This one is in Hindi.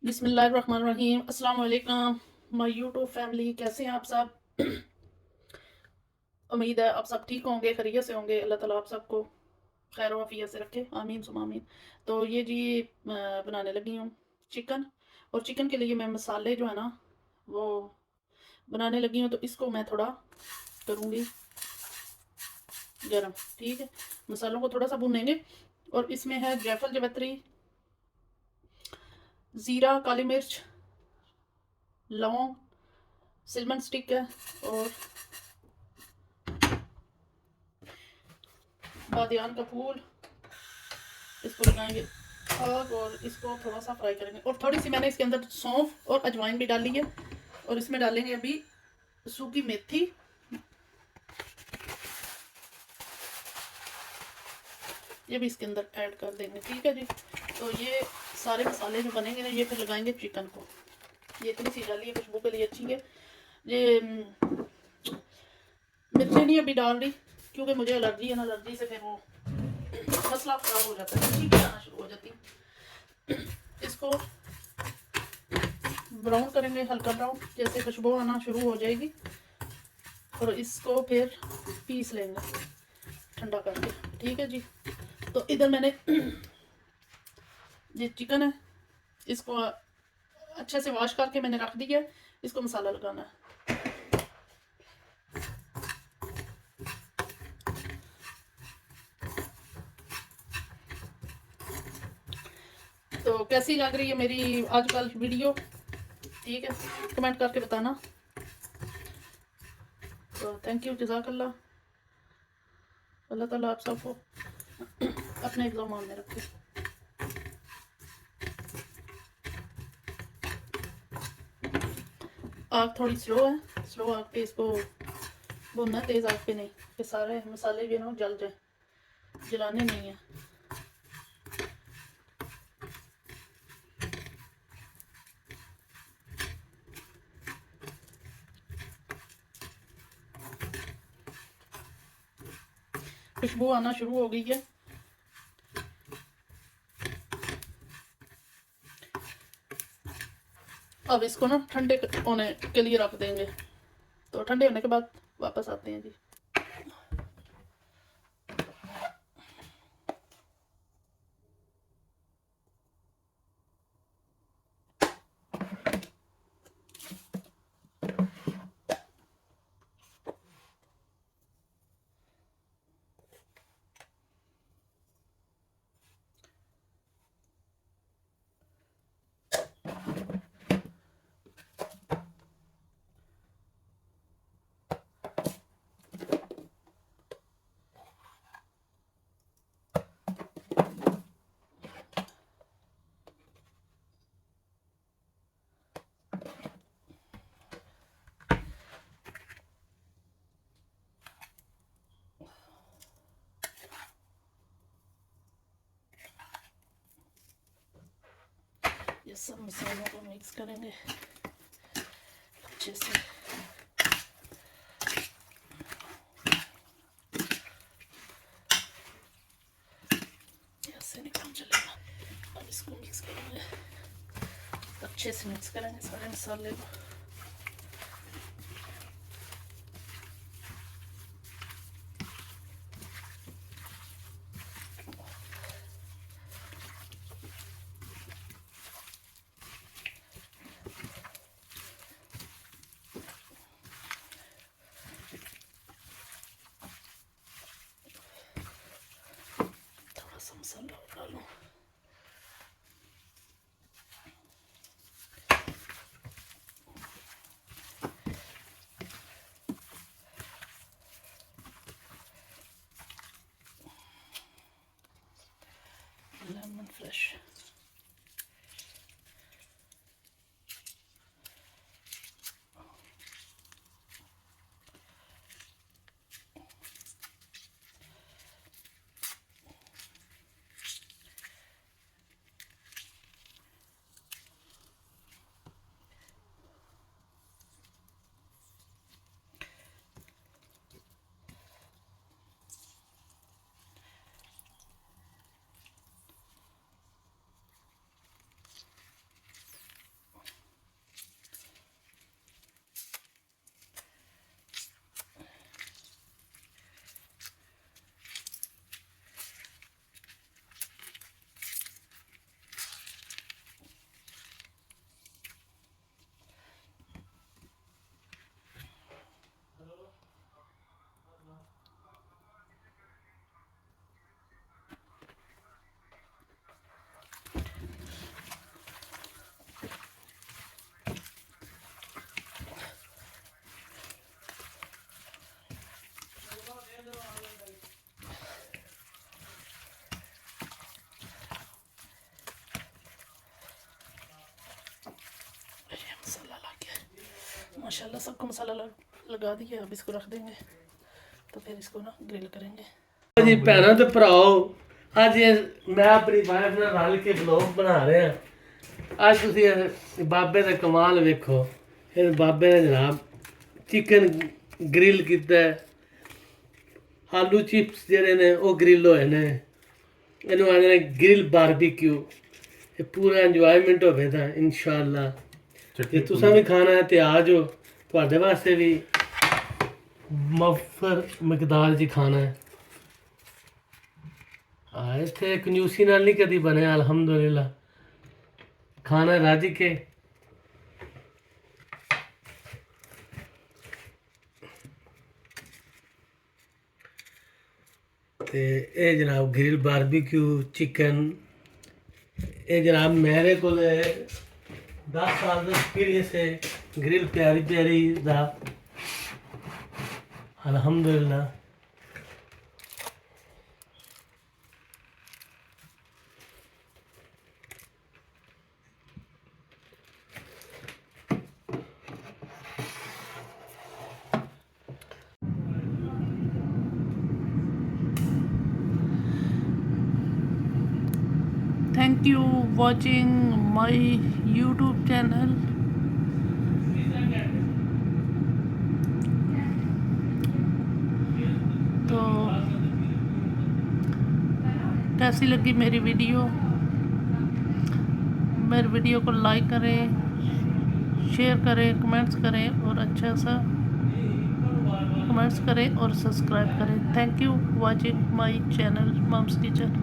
बिस्मिल्लाहिर्रहमानिर्रहीम। अस्सलाम वालेकुम माय यूट्यूब फैमिली, कैसे हैं आप सब? उम्मीद है आप सब ठीक होंगे, खैरियत से होंगे। अल्लाह ताला आप सबको खैर वफ़ियत से रखे, आमीन सुम आमीन। तो ये जी बनाने लगी हूँ चिकन। और चिकन के लिए मैं मसाले जो है ना वो बनाने लगी हूँ। तो इसको मैं थोड़ा करूँगी गरम, ठीक है। मसालों को थोड़ा सा भूनेंगे। और इसमें है जायफल, जवैत्री, ज़ीरा, काली मिर्च, लौंग, सिल्मन स्टिक है और बादियान का फूल। इसको लगाएंगे आग और इसको थोड़ा सा फ्राई करेंगे। और थोड़ी सी मैंने इसके अंदर सौंफ और अजवाइन भी डाली है। और इसमें डालेंगे अभी सूखी मेथी, ये भी इसके अंदर ऐड कर देंगे, ठीक है जी। तो ये सारे मसाले जो बनेंगे ना, ये फिर लगाएंगे चिकन को। ये इतनी सी डाली है, खुशबू के लिए अच्छी है। ये मिर्ची नहीं अभी डाल रही क्योंकि मुझे एलर्जी है ना, एलर्जी से फिर वो मसला खराब हो जाता है, चीखें आना शुरू हो जाती है। इसको ब्राउन करेंगे, हल्का ब्राउन, जैसे खुशबू आना शुरू हो जाएगी। और इसको फिर पीस लेंगे ठंडा करके, ठीक है जी। तो इधर मैंने ये चिकन है, इसको अच्छे से वॉश करके मैंने रख दिया है। इसको मसाला लगाना है। तो कैसी लग रही है मेरी आजकल वीडियो, ठीक है, कमेंट करके बताना। तो थैंक यू, जज़ाकल्लाह। अल्लाह ताला आप सबको अपने इल्ज़ाम में रखे। आग थोड़ी स्लो है, स्लो आग पे इसको भूनना, तेज़ आग पे नहीं, कि सारे मसाले जो है ना जल जाए, जलाने नहीं है। खुशबू आना शुरू हो गई है। अब इसको ना ठंडे होने के लिए रख देंगे। तो ठंडे होने के बाद वापस आते हैं जी। ये सब मसालों को मिक्स करेंगे अच्छे से। ऐसे नहीं काम चलेगा। अब इसको मिक्स करेंगे, अच्छे से मिक्स करेंगे सारे मसाले को। थोड़ा सा मसाला और डालूं। माशाल्लाह सबको मसाला लगा दिया। अब इसको रख देंगे तो फिर इसको ना ग्रिल करेंगे। जी भैनों ते भराओ, अज मैं अपनी वाइफ नाल रल के ब्लॉग बना रहा। अज तुसीं बाबे दा कमाल वेखो। इस बाबे ने जनाब चिकन ग्रिल कीता है, आलू चिप्स जेह्ड़े ने ओह् ग्रिल होए ने, इन्हू आखदे ने ग्रिल बारबीक्यू। ये पूरा इंजॉयमेंट होवेगा इंशाअल्लाह। जे तुसां भी खाना है ते आ जाओ, तुहाडे वास्ते भी मुफ्तर मकदार च खाना है। हाँ इत्थे कंजूसी नाल नहीं कदी बने अल्हम्दुलिल्लाह, खाना रज के। ते ये जनाब ग्रिल बारबीक्यू चिकन, ये जनाब मेरे को 10 साल का एक्सपीरियंस है ग्रिल प्यारी प्यारी दा अल्हम्दुलिल्लाह। Thank you watching my YouTube channel. तो कैसी लगी मेरी वीडियो? मेरी वीडियो को लाइक करें, शेयर करें, कमेंट्स करें और अच्छा सा कमेंट्स करें और सब्सक्राइब करें। Thank you watching my channel Mum's kitchen.